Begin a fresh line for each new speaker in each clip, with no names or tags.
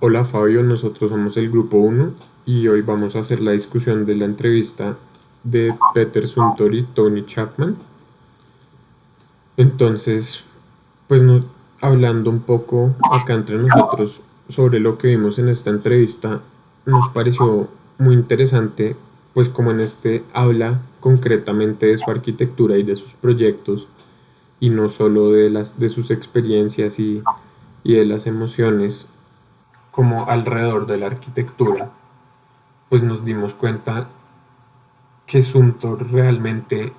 Hola Fabio, nosotros somos el grupo uno y hoy vamos a hacer la discusión de la entrevista de Peter Suntory y Tony Chapman. Entonces, pues hablando un poco acá entre nosotros sobre lo que vimos en esta entrevista, nos pareció muy interesante, pues como en este habla concretamente de su arquitectura y de sus proyectos y no solo de sus experiencias y de las emociones como alrededor de la arquitectura, pues nos dimos cuenta que Sumter realmente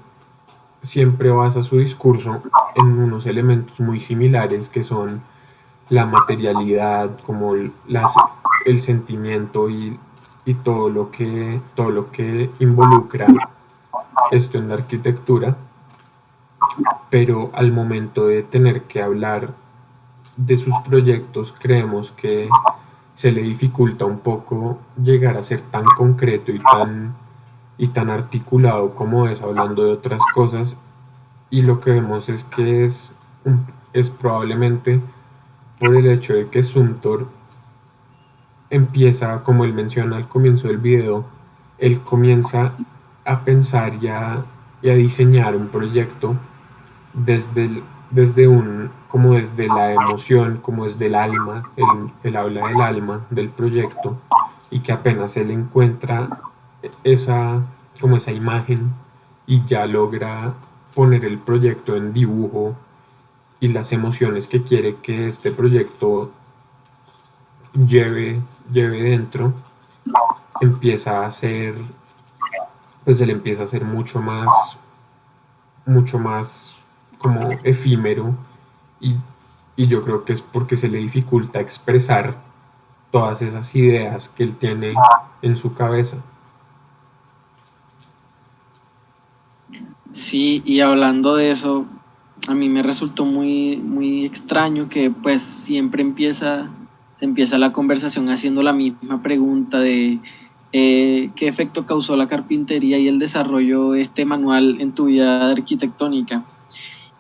siempre basa su discurso en unos elementos muy similares que son la materialidad, como el sentimiento y todo lo que involucra esto en la arquitectura, pero al momento de tener que hablar de sus proyectos creemos que se le dificulta un poco llegar a ser tan concreto y tan articulado como es hablando de otras cosas, y lo que vemos es que es probablemente por el hecho de que Sumter empieza, como él menciona al comienzo del video, él comienza a pensar y a diseñar un proyecto como desde la emoción, como desde el alma, él habla del alma del proyecto, y que apenas él encuentra esa, como esa imagen y ya logra poner el proyecto en dibujo y las emociones que quiere que este proyecto lleve dentro, empieza a ser, pues él empieza a ser mucho más como efímero, y, y yo creo que es porque se le dificulta expresar todas esas ideas que él tiene en su cabeza.
Sí, y hablando de eso, a mí me resultó muy extraño que pues se empieza la conversación haciendo la misma pregunta de qué efecto causó la carpintería y el desarrollo de este manual en tu vida arquitectónica.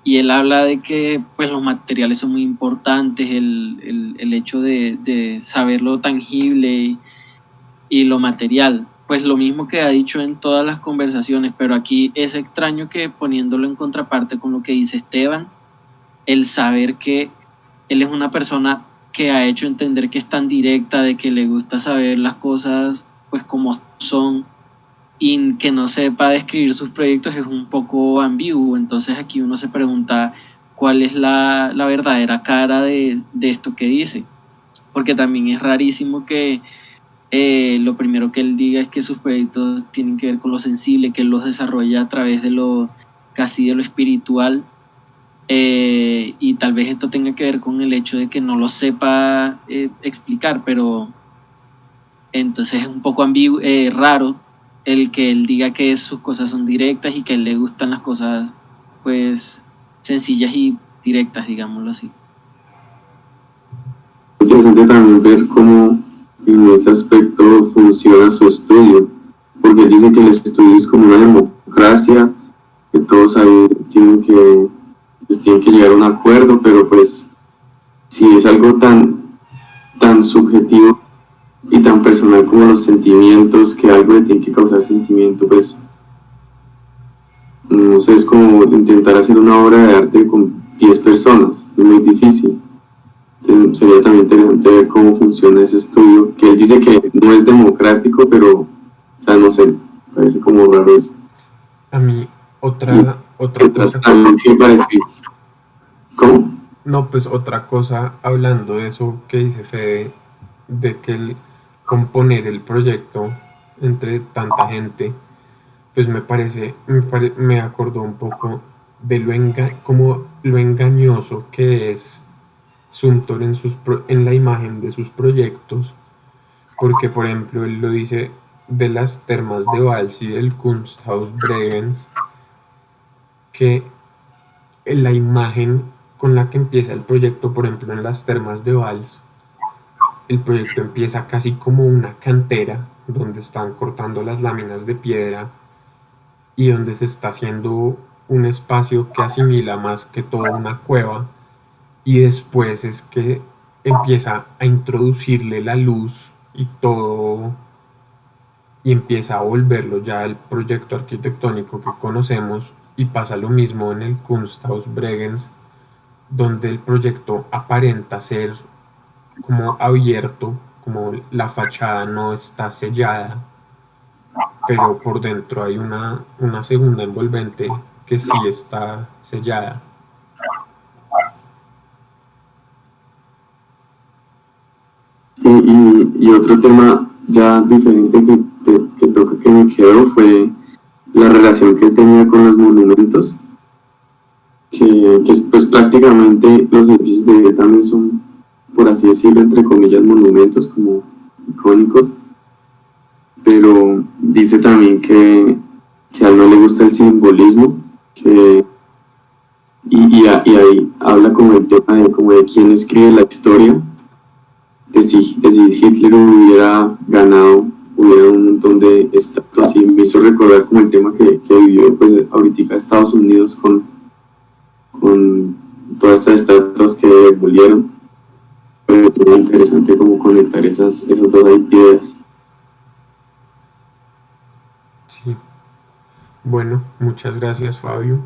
Y él habla de que pues los materiales son muy importantes, el hecho de saber lo tangible y lo material. Pues lo mismo que ha dicho en todas las conversaciones, pero aquí es extraño que poniéndolo en contraparte con lo que dice Esteban, el saber que él es una persona que ha hecho entender que es tan directa, de que le gusta saber las cosas pues como son, y que no sepa describir sus proyectos es un poco ambiguo. Entonces aquí uno se pregunta cuál es la verdadera cara de esto que dice, porque también es rarísimo que lo primero que él diga es que sus proyectos tienen que ver con lo sensible, que él los desarrolla a través de lo casi de lo espiritual, y tal vez esto tenga que ver con el hecho de que no lo sepa explicar, pero entonces es un poco raro el que él diga que sus cosas son directas y que a él le gustan las cosas pues sencillas y directas, digámoslo así.
Interesante también ver cómo en ese aspecto funciona su estudio, porque dicen que el estudio es como una democracia, que todos ahí tienen que llegar a un acuerdo, pero pues si es algo tan subjetivo y tan personal como los sentimientos, que algo le tiene que causar sentimiento, pues no sé, es como intentar hacer una obra de arte con 10 personas, es muy difícil. Sería también interesante ver cómo funciona ese estudio, que él dice que no es democrático, pero, o sea, no sé, parece como raro eso.
A mí
Y
otra
que
cosa,
también que parece, ¿cómo?
no, pues otra cosa, hablando de eso que dice Fede, de que el componer el proyecto entre tanta gente, pues me acordó un poco de como lo engañoso que es Sumter en la imagen de sus proyectos, porque por ejemplo él lo dice de las termas de Vals y del Kunsthaus Bregenz, que la imagen con la que empieza el proyecto, por ejemplo en las termas de Vals, el proyecto empieza casi como una cantera donde están cortando las láminas de piedra y donde se está haciendo un espacio que asimila más que todo una cueva, y después es que empieza a introducirle la luz y todo, y empieza a volverlo ya el proyecto arquitectónico que conocemos, y pasa lo mismo en el Kunsthaus Bregenz, donde el proyecto aparenta ser como abierto, como la fachada no está sellada, pero por dentro hay una segunda envolvente que sí está sellada.
Y otro tema ya diferente que toca que me quedó fue la relación que él tenía con los monumentos, que pues prácticamente los edificios de él también son, por así decirlo, entre comillas, monumentos como icónicos, pero dice también que a él no le gusta el simbolismo, que, y ahí habla como el tema como de quién escribe la historia, de si Hitler hubiera ganado, hubiera un montón de estatuas, y me hizo recordar como el tema que vivió pues ahorita Estados Unidos con todas estas estatuas que demolieron. Pero es muy interesante como conectar esas dos ideas.
Sí. Bueno, muchas gracias, Fabio.